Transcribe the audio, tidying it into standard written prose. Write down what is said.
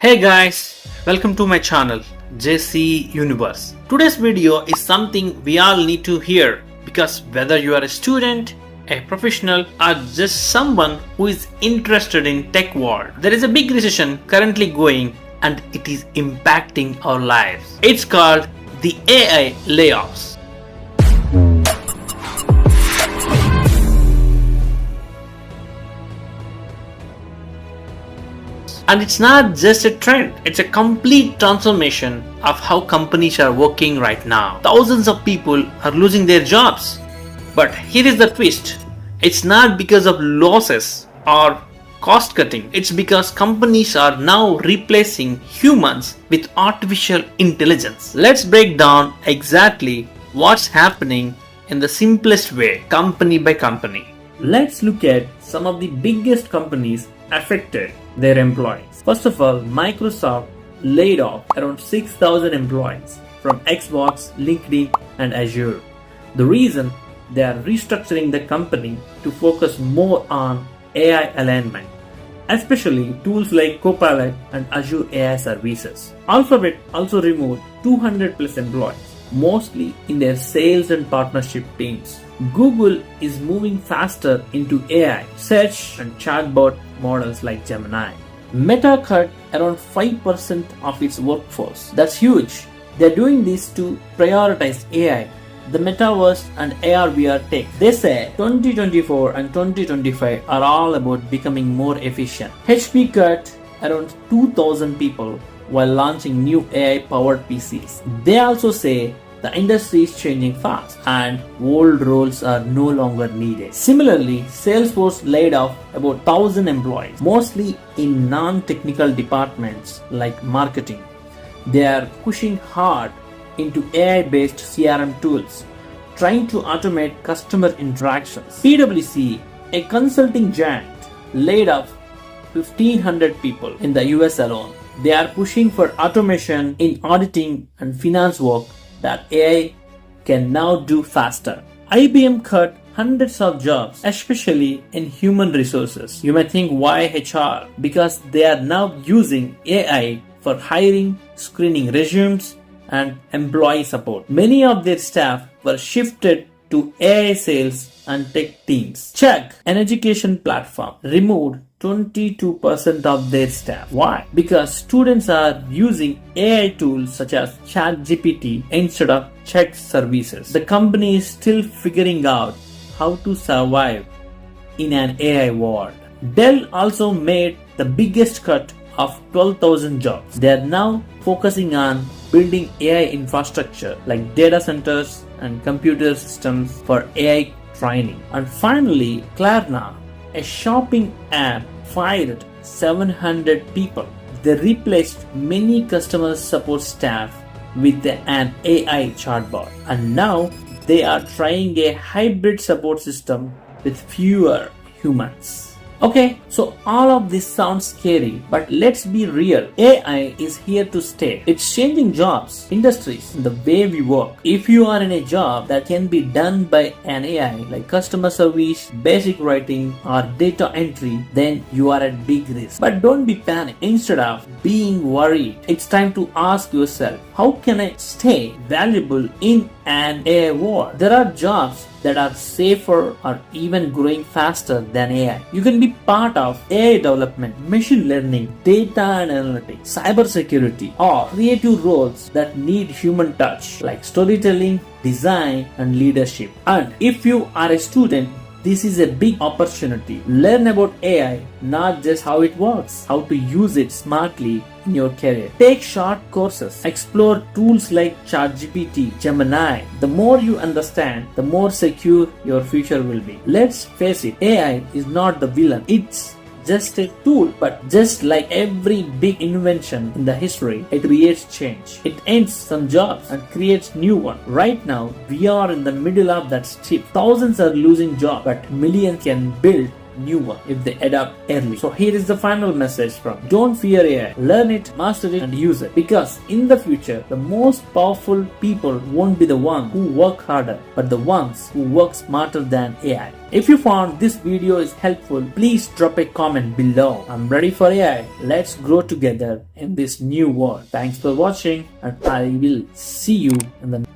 Hey guys, welcome to my channel JC Universe. Today's video is something we all need to hear because whether you are a student, a professional or just someone who is interested in tech world, there is a big recession currently going and it is impacting our lives. It's called the AI layoffs. And it's not just a trend, it's a complete transformation of how companies are working right now. Thousands of people are losing their jobs. But here is the twist. It's not because of losses or cost cutting. It's because companies are now replacing humans with artificial intelligence. Let's break down exactly what's happening in the simplest way, company by company. Let's look at some of the biggest companies affected their employees. First of all, Microsoft laid off around 6,000 employees from Xbox, LinkedIn, and Azure. The reason, they are restructuring the company to focus more on AI alignment, especially tools like Copilot and Azure AI services. Alphabet also removed 200 plus employees, mostly in their sales and partnership teams. Google is moving faster into AI, search and chatbot models like Gemini. Meta cut around 5% of its workforce. That's huge. They're doing this to prioritize AI, the metaverse and AR/VR tech. They say 2024 and 2025 are all about becoming more efficient. HP cut around 2,000 people while launching new AI-powered PCs. They also say the industry is changing fast and old roles are no longer needed. Similarly, Salesforce laid off about 1,000 employees, mostly in non-technical departments like marketing. They are pushing hard into AI-based CRM tools, trying to automate customer interactions. PwC, a consulting giant, laid off 1,500 people in the US alone. They are pushing for automation in auditing and finance work that AI can now do faster. IBM cut hundreds of jobs, especially in human resources. You may think why HR? Because they are now using AI for hiring, screening resumes, and employee support. Many of their staff were shifted to AI sales and tech teams. Check, an education platform, removed 22% of their staff. Why? Because students are using AI tools such as ChatGPT instead of check services. The company is still figuring out how to survive in an AI world. Dell also made the biggest cut of 12,000 jobs. They are now focusing on building AI infrastructure like data centers and computer systems for AI training. And finally, Klarna, a shopping app, fired 700 people. They replaced many customer support staff with an AI chatbot. And now they are trying a hybrid support system with fewer humans. Okay, so all of this sounds scary, but let's be real. AI is here to stay. It's changing jobs, industries, the way we work. If you are in a job that can be done by an AI, like customer service, basic writing, or data entry, then you are at big risk. But don't be panicked. Instead of being worried, it's time to ask yourself, how can I stay valuable in an AI world? There are jobs that are safer or even growing faster than AI. You can be part of AI development, machine learning, data and analytics, cybersecurity, or creative roles that need human touch like storytelling, design, and leadership. And if you are a student, this is a big opportunity. Learn about AI, not just how it works, how to use it smartly in your career. Take short courses, explore tools like ChatGPT, Gemini. The more you understand, the more secure your future will be. Let's face it, AI is not the villain. It's just a tool, but just like every big invention in the history, it creates change. It ends some jobs and creates new ones. Right now, we are in the middle of that shift. Thousands are losing jobs, but millions can build new one if they adapt early. So here is the final message from don't fear AI. Learn it, master it, and use it. Because in the future, the most powerful people won't be the ones who work harder, but the ones who work smarter than AI. If you found this video is helpful, please drop a comment below. I'm ready for AI. Let's grow together in this new world. Thanks for watching, and I will see you in the